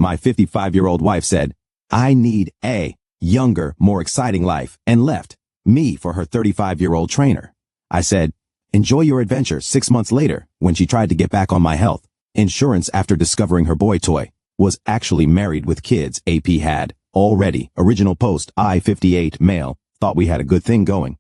My 55-year-old wife said, I need a younger, more exciting life, and left me for her 35-year-old trainer. I said, enjoy your adventure. 6 months later, when she tried to get back on my health insurance after discovering her boy toy was actually married with kids, AP had already. Original post, I-58 male, thought we had a good thing going.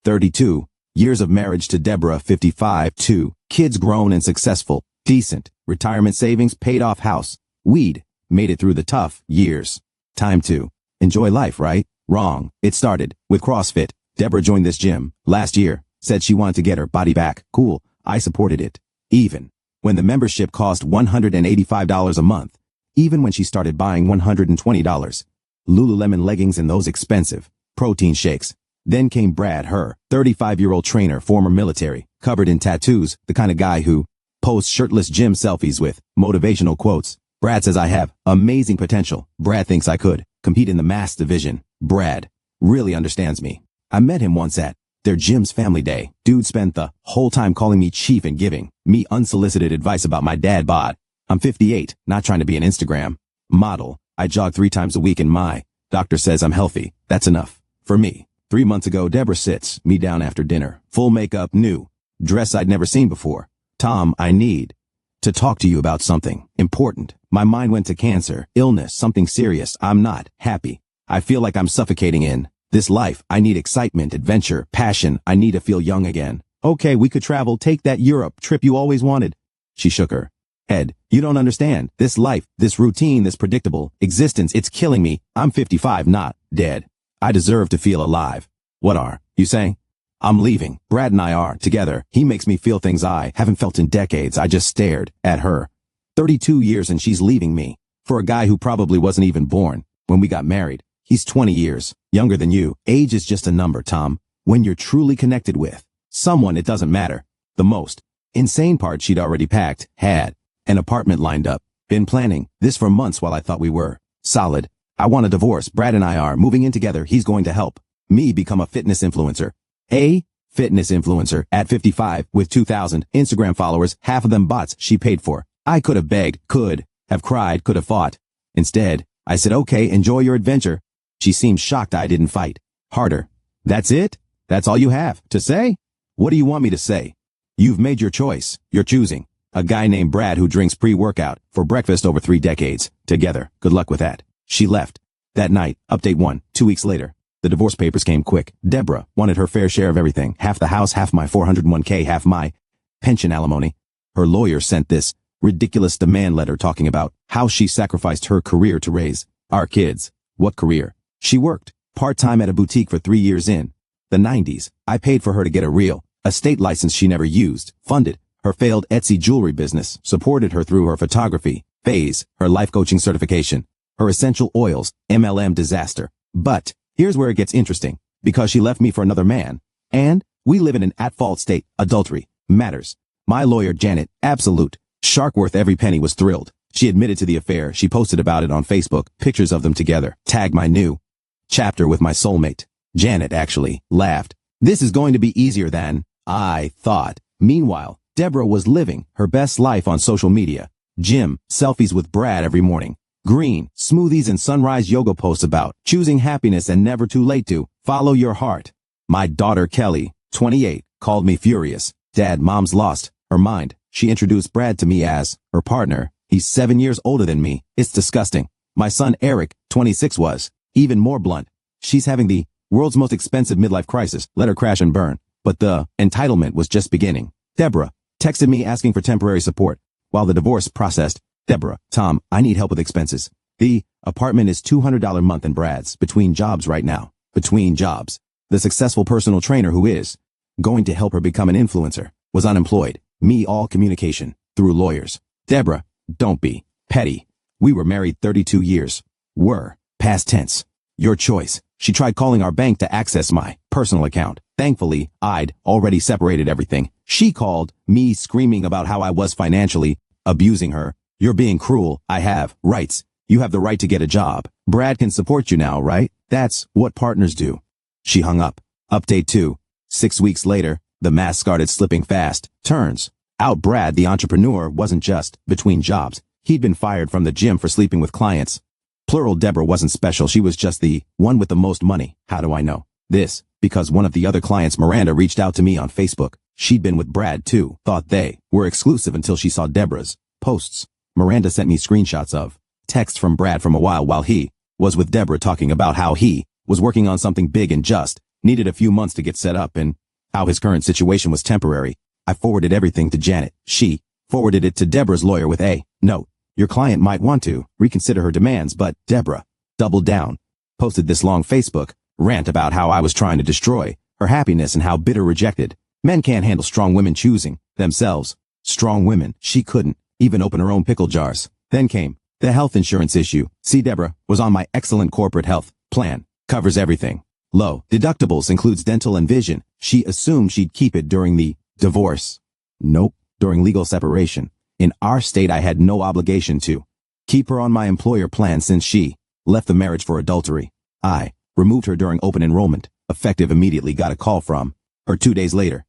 32 years of marriage to Deborah, 55, 2 kids grown and successful, decent, retirement savings, paid off house, weed, made it through the tough years. Time to enjoy life, right? Wrong. It started with CrossFit. Deborah joined this gym last year, said she wanted to get her body back. Cool. I supported it. Even when the membership cost $185 a month, even when she started buying $120 Lululemon leggings and those expensive protein shakes. Then came Brad, her 35-year-old trainer, former military, covered in tattoos, the kind of guy who posts shirtless gym selfies with motivational quotes. Brad says I have amazing potential. Brad thinks I could compete in the mass division. Brad really understands me. I met him once at their gym's family day. Dude spent the whole time calling me chief and giving me unsolicited advice about my dad bod. I'm 58, not trying to be an Instagram model. I jog 3 times a week and my doctor says I'm healthy. That's enough for me. 3 months ago, Deborah sits me down after dinner. Full makeup, new dress I'd never seen before. Tom, I need to talk to you about something important. My mind went to cancer, illness, something serious. I'm not happy. I feel like I'm suffocating in this life. I need excitement, adventure, passion. I need to feel young again. Okay, we could travel, take that Europe trip you always wanted. She shook her head. You don't understand. This life, this routine, this predictable existence, it's killing me. I'm 55, not dead. I deserve to feel alive. What are you saying? I'm leaving. Brad and I are together. He makes me feel things I haven't felt in decades. I just stared at her. 32 years and she's leaving me for a guy who probably wasn't even born when we got married. He's 20 years younger than you. Age is just a number, Tom. When you're truly connected with someone, it doesn't matter. The most insane part, she'd already packed, had an apartment lined up, been planning this for months while I thought we were solid. I want a divorce. Brad and I are moving in together. He's going to help me become a fitness influencer. A fitness influencer at 55 with 2,000 Instagram followers, half of them bots she paid for. I could have begged, could have cried, could have fought. Instead, I said, okay, enjoy your adventure. She seemed shocked I didn't fight harder. That's it? That's all you have to say? What do you want me to say? You've made your choice. You're choosing a guy named Brad who drinks pre-workout for breakfast over 3 decades. Together. Good luck with that. She left that night. Update 1. 2 weeks later. The divorce papers came quick. Deborah wanted her fair share of everything. Half the house, half my 401k, half my pension alimony. Her lawyer sent this ridiculous demand letter talking about how she sacrificed her career to raise our kids. What career? She worked part-time at a boutique for 3 years in the 90s. I paid for her to get a real estate license she never used, funded her failed Etsy jewelry business, supported her through her photography phase, her life coaching certification, her essential oils, MLM disaster. But here's where it gets interesting, because she left me for another man, and we live in an at-fault state. Adultery matters. My lawyer, Janet, absolute shark worth every penny, was thrilled. She admitted to the affair. She posted about it on Facebook, pictures of them together, tagged my new chapter with my soulmate. Janet actually laughed. This is going to be easier than I thought. Meanwhile, Deborah was living her best life on social media. Gym, selfies with Brad every morning. Green, smoothies and sunrise yoga posts about choosing happiness and never too late to follow your heart. My daughter Kelly, 28, called me furious. Dad, Mom's lost her mind. She introduced Brad to me as her partner. He's 7 years older than me. It's disgusting. My son Eric, 26, was even more blunt. She's having the world's most expensive midlife crisis. Let her crash and burn. But the entitlement was just beginning. Deborah texted me asking for temporary support while the divorce processed. Deborah, Tom, I need help with expenses. The apartment is $200 a month and Brad's between jobs right now. Between jobs. The successful personal trainer who is going to help her become an influencer was unemployed. Me, all communication through lawyers. Deborah, don't be petty. We were married 32 years. Were. Past tense. Your choice. She tried calling our bank to access my personal account. Thankfully, I'd already separated everything. She called me screaming about how I was financially abusing her. You're being cruel. I have rights. You have the right to get a job. Brad can support you now, right? That's what partners do. She hung up. Update 2. 6 weeks later, the mask started slipping fast. Turns out Brad, the entrepreneur, wasn't just between jobs. He'd been fired from the gym for sleeping with clients. Plural. Deborah wasn't special, she was just the one with the most money. How do I know this? Because one of the other clients, Miranda, reached out to me on Facebook. She'd been with Brad too, thought they were exclusive until she saw Deborah's posts. Miranda sent me screenshots of texts from Brad from a while he was with Deborah, talking about how he was working on something big and just needed a few months to get set up, and how his current situation was temporary. I forwarded everything to Janet. She forwarded it to Deborah's lawyer with a note. Your client might want to reconsider her demands, but Deborah doubled down, posted this long Facebook rant about how I was trying to destroy her happiness and how bitter rejected men can't handle strong women choosing themselves. Strong women. She couldn't even open her own pickle jars. Then came the health insurance issue. See, Deborah was on my excellent corporate health plan. Covers everything. Low deductibles, includes dental and vision. She assumed she'd keep it during the divorce. Nope. During legal separation. In our state, I had no obligation to keep her on my employer plan since she left the marriage for adultery. I removed her during open enrollment. Effective immediately. Got a call from her 2 days later.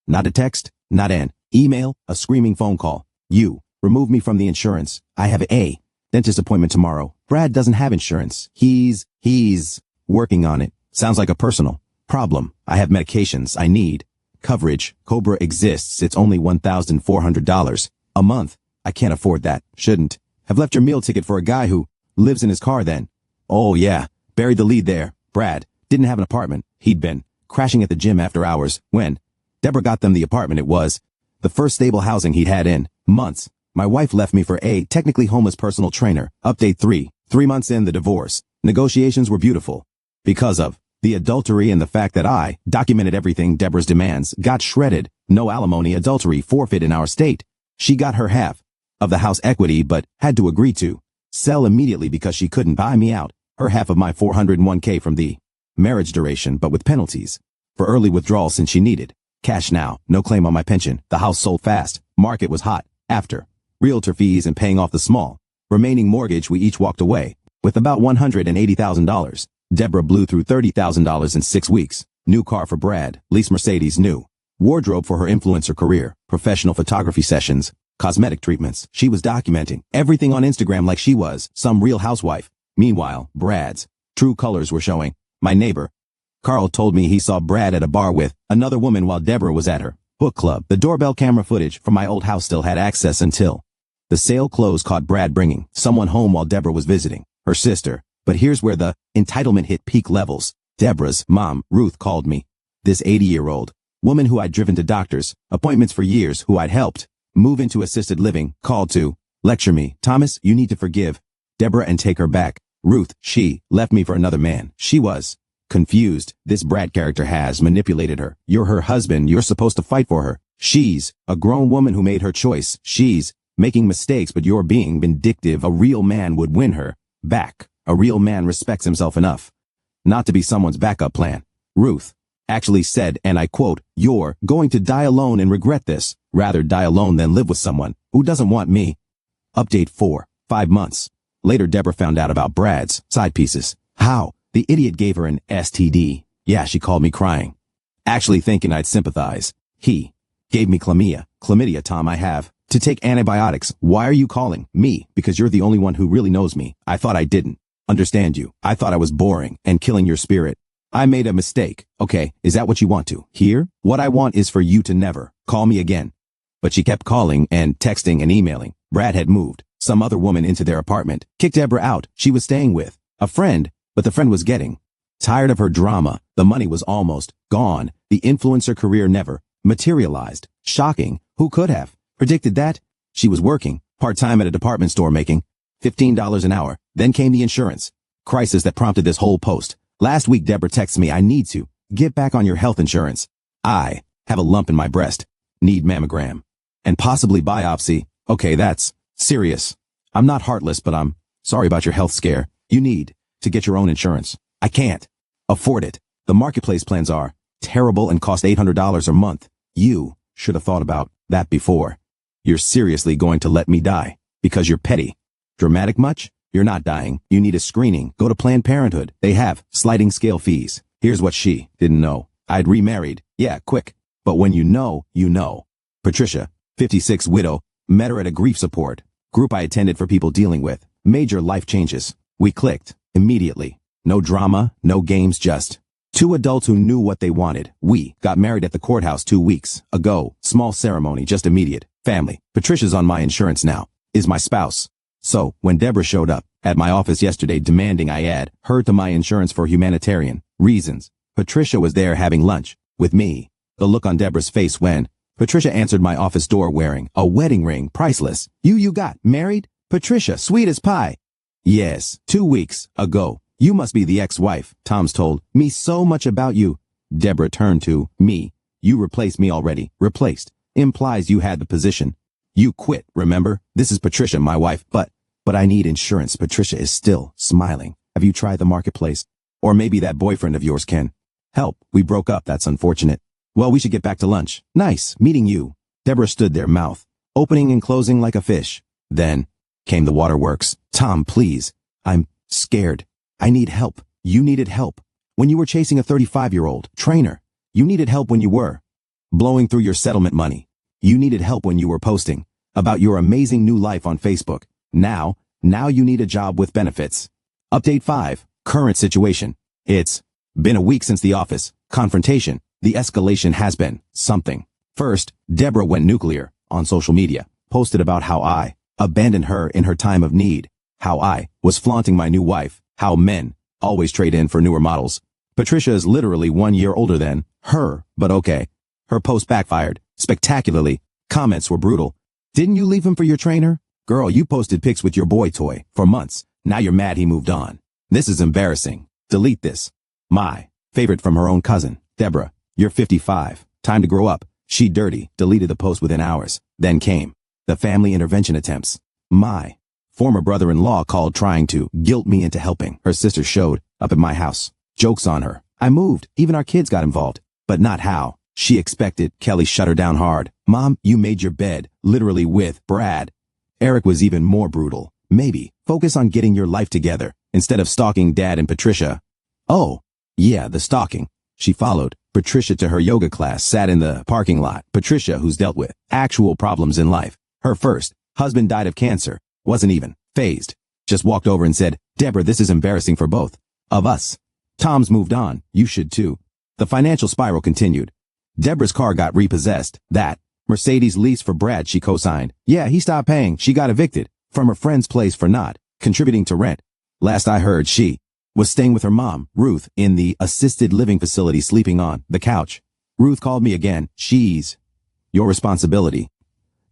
Not a text, not an email, a screaming phone call. You remove me from the insurance. I have a dentist appointment tomorrow. Brad doesn't have insurance. He's working on it. Sounds like a personal problem. I have medications I need. Coverage. Cobra exists. It's only $1,400 a month. I can't afford that. Shouldn't have left your meal ticket for a guy who lives in his car then. Oh yeah, buried the lead there. Brad didn't have an apartment. He'd been crashing at the gym after hours. When Deborah got them the apartment, it was the first stable housing he'd had in months. My wife left me for a technically homeless personal trainer. Update 3 months in the divorce. Negotiations were beautiful. Because of the adultery and the fact that I documented everything, Deborah's demands got shredded. No alimony, adultery forfeit in our state. She got her half of the house equity but had to agree to sell immediately because she couldn't buy me out. Her half of my $401k from the marriage duration, but with penalties for early withdrawal since she needed cash now. No claim on my pension. The house sold fast. Market was hot. After realtor fees and paying off the small remaining mortgage, we each walked away with about $180,000. Deborah blew through $30,000 in 6 weeks. New car for Brad, lease Mercedes, new wardrobe for her influencer career, professional photography sessions, cosmetic treatments. She was documenting everything on Instagram like she was some real housewife. Meanwhile, Brad's true colors were showing. My neighbor Carl told me he saw Brad at a bar with another woman while Deborah was at her book club. The doorbell camera footage from my old house still had access until the sale closed, caught Brad bringing someone home while Deborah was visiting her sister. But here's where the entitlement hit peak levels. Deborah's mom, Ruth, called me. This 80-year-old woman who I'd driven to doctor's appointments for years, who I'd helped move into assisted living, called to lecture me. Thomas, you need to forgive Deborah and take her back. Ruth, she left me for another man. She was confused. This Brad character has manipulated her. You're her husband. You're supposed to fight for her. She's a grown woman who made her choice. She's making mistakes, but you're being vindictive. A real man would win her back. A real man respects himself enough not to be someone's backup plan. Ruth actually said, and I quote, "You're going to die alone and regret this. Rather die alone than live with someone who doesn't want me." Update 5 months later, Deborah found out about Brad's side pieces. How the idiot gave her an STD. Yeah, she called me crying, actually thinking I'd sympathize. He gave me chlamydia. Tom, I have to take antibiotics. Why are you calling me? Because you're the only one who really knows me. I thought I didn't understand you. I thought I was boring and killing your spirit. I made a mistake. Okay, is that what you want to hear? What I want is for you to never call me again. But she kept calling and texting and emailing. Brad had moved some other woman into their apartment, kicked Deborah out. She was staying with a friend, but the friend was getting tired of her drama. The money was almost gone. The influencer career never materialized. Shocking. Who could have predicted that? She was working part-time at a department store making $15 an hour. Then came the insurance crisis that prompted this whole post. Last week, Deborah texts me, "I need to get back on your health insurance. I have a lump in my breast. Need mammogram. And possibly biopsy." Okay, that's serious. I'm not heartless, but I'm sorry about your health scare. You need to get your own insurance. I can't afford it. The marketplace plans are terrible and cost $800 a month. You should have thought about that before. You're seriously going to let me die because you're petty. Dramatic much? You're not dying. You need a screening. Go to Planned Parenthood. They have sliding scale fees. Here's what she didn't know. I'd remarried. Yeah, quick. But when you know, you know. Patricia, 56, widow, met her at a grief support Group I attended for people dealing with major life changes. We clicked immediately. No drama, no games, just two adults who knew what they wanted. We got married at the courthouse 2 weeks ago. Small ceremony, just immediate. Family. Patricia's on my insurance now. Is my spouse. So, when Deborah showed up at my office yesterday demanding I add her to my insurance for humanitarian reasons, Patricia was there having lunch with me. The look on Deborah's face when Patricia answered my office door wearing a wedding ring, priceless. You got married? Patricia, sweet as pie. Yes, 2 weeks ago. You must be the ex-wife. Tom's told me so much about you. Deborah turned to me. You replaced me already. Replaced. Implies you had the position. You quit, remember? This is Patricia, my wife, but I need insurance. Patricia is still smiling. Have you tried the marketplace? Or maybe that boyfriend of yours can help. We broke up. That's unfortunate. Well, we should get back to lunch. Nice meeting you. Deborah stood there, mouth opening and closing like a fish. Then came the waterworks. Tom, please. I'm scared. I need help. You needed help when you were chasing a 35-year-old trainer. You needed help when you were blowing through your settlement money. You needed help when you were posting about your amazing new life on Facebook. Now you need a job with benefits. Update 5. Current situation. It's been a week since the office confrontation. The escalation has been something. First, Deborah went nuclear on social media, posted about how I abandoned her in her time of need, how I was flaunting my new wife, how men always trade in for newer models. Patricia is literally 1 year older than her, but okay. Her post backfired spectacularly. Comments were brutal. Didn't you leave him for your trainer? Girl, you posted pics with your boy toy for months. Now you're mad he moved on. This is embarrassing. Delete this. My favorite from her own cousin, Deborah. You're 55. Time to grow up. She dirty. Deleted the post within hours. Then came the family intervention attempts. My former brother-in-law called trying to guilt me into helping. Her sister showed up at my house. Jokes on her. I moved. Even our kids got involved. But not how she expected. Kelly shut her down hard. Mom, you made your bed. Literally with Brad. Eric was even more brutal. Maybe focus on getting your life together instead of stalking Dad and Patricia. Oh, yeah, the stalking. She followed Patricia to her yoga class, sat in the parking lot. Patricia, who's dealt with actual problems in life. Her first husband died of cancer. Wasn't even phased. Just walked over and said, Deborah, this is embarrassing for both of us. Tom's moved on. You should too. The financial spiral continued. Deborah's car got repossessed. That Mercedes lease for Brad she co-signed. Yeah, he stopped paying. She got evicted from her friend's place for not contributing to rent. Last I heard, she was staying with her mom, Ruth, in the assisted living facility, sleeping on the couch. Ruth called me again. She's your responsibility.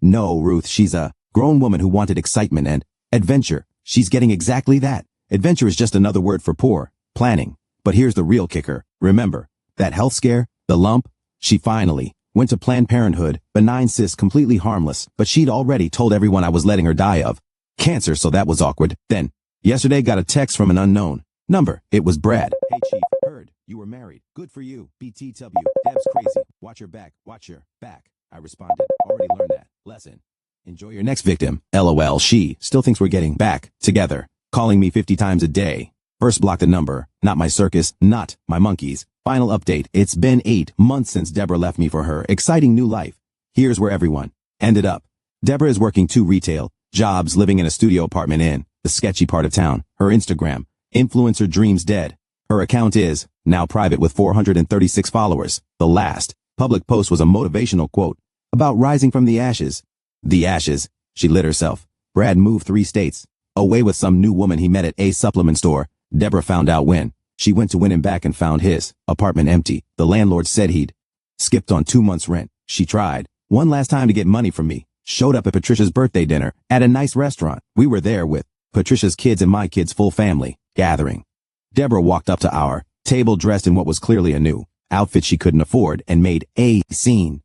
No, Ruth, she's a grown woman who wanted excitement and adventure. She's getting exactly that. Adventure is just another word for poor planning. But here's the real kicker. Remember that health scare, the lump? She finally went to Planned Parenthood, benign cyst, completely harmless, but she'd already told everyone I was letting her die of cancer, so that was awkward. Then, yesterday got a text from an unknown number. It was Brad. Hey, Chief, heard you were married. Good for you. BTW. Deb's crazy. Watch your back. Watch your back. I responded. Already learned that lesson. Enjoy your next victim. LOL. She still thinks we're getting back together. Calling me 50 times a day. First blocked the number. Not my circus. Not my monkeys. Final update. It's been 8 months since Deborah left me for her exciting new life. Here's where everyone ended up. Deborah is working 2 retail jobs, living in a studio apartment in the sketchy part of town. Her Instagram influencer dreams dead. Her account is now private with 436 followers. The last public post was a motivational quote about rising from the ashes. The ashes. She lit herself. Brad moved 3 states away with some new woman he met at a supplement store. Deborah found out when she went to win him back and found his apartment empty. The landlord said he'd skipped on 2 months' rent. She tried one last time to get money from me. Showed up at Patricia's birthday dinner at a nice restaurant. We were there with Patricia's kids and my kids' full family gathering. Deborah walked up to our table dressed in what was clearly a new outfit she couldn't afford and made a scene.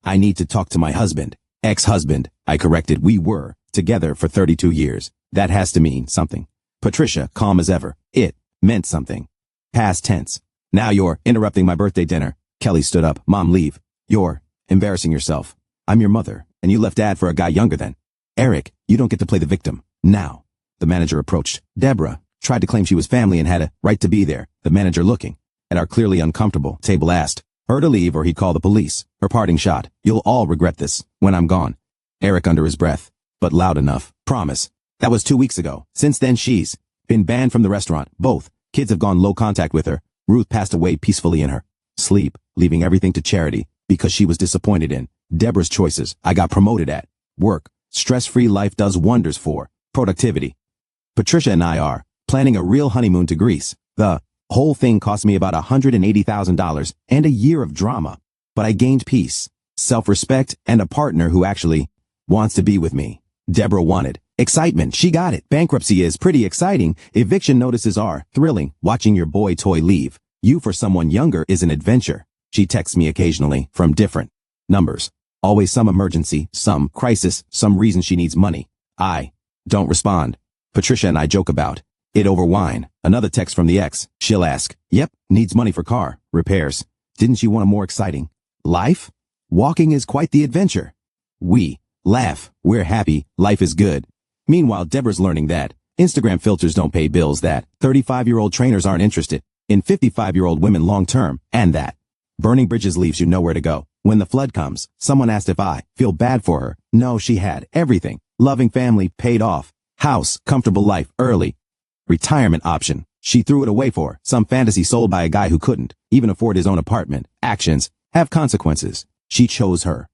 I need to talk to my husband. Ex-husband, I corrected. We were together for 32 years. That has to mean something. Patricia, calm as ever. It meant something. Past tense. Now you're interrupting my birthday dinner. Kelly stood up. Mom, leave. You're embarrassing yourself. I'm your mother, and you left Dad for a guy younger than Eric. You don't get to play the victim. Now. The manager approached. Deborah tried to claim she was family and had a right to be there. The manager, looking at our clearly uncomfortable table, asked her to leave or he'd call the police. Her parting shot. You'll all regret this when I'm gone. Eric under his breath. but loud enough. Promise. That was 2 weeks ago. Since then she's been banned from the restaurant. Both kids have gone low contact with her. Ruth passed away peacefully in her sleep, leaving everything to charity because she was disappointed in Deborah's choices. I got promoted at work. Stress-free life does wonders for productivity. Patricia and I are planning a real honeymoon to Greece. The whole thing cost me about $180,000 and a year of drama. But I gained peace, self-respect, and a partner who actually wants to be with me. Deborah wanted excitement. She got it. Bankruptcy is pretty exciting. Eviction notices are thrilling. Watching your boy toy leave you for someone younger is an adventure. She texts me occasionally from different numbers. Always some emergency, some crisis, some reason she needs money. I don't respond. Patricia and I joke about it over wine. Another text from the ex. She'll ask, yep, needs money for car repairs. Didn't you want a more exciting life? Walking is quite the adventure. We laugh. We're happy. Life is good. Meanwhile, Deborah's learning that Instagram filters don't pay bills, that 35-year-old trainers aren't interested in 55-year-old women long-term, and that burning bridges leaves you nowhere to go. When the flood comes, someone asked if I feel bad for her. No, she had everything. Loving family, paid off. House, comfortable life, early retirement option. She threw it away for some fantasy sold by a guy who couldn't even afford his own apartment. Actions have consequences. She chose her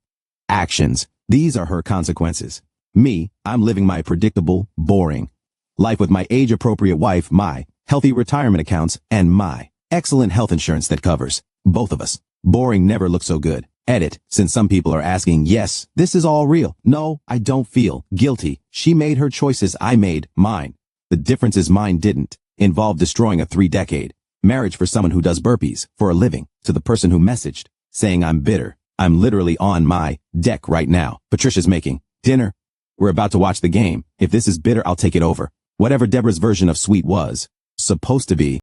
actions. These are her consequences. Me, I'm living my predictable, boring life with my age-appropriate wife, my healthy retirement accounts, and my excellent health insurance that covers both of us. Boring never looked so good. Edit, since some people are asking, yes, this is all real. No, I don't feel guilty. She made her choices. I made mine. The difference is mine didn't involve destroying a 3-decade marriage for someone who does burpees for a living. To the person who messaged saying I'm bitter, I'm literally on my deck right now. Patricia's making dinner. We're about to watch the game. If this is bitter, I'll take it over. Whatever Deborah's version of sweet was supposed to be.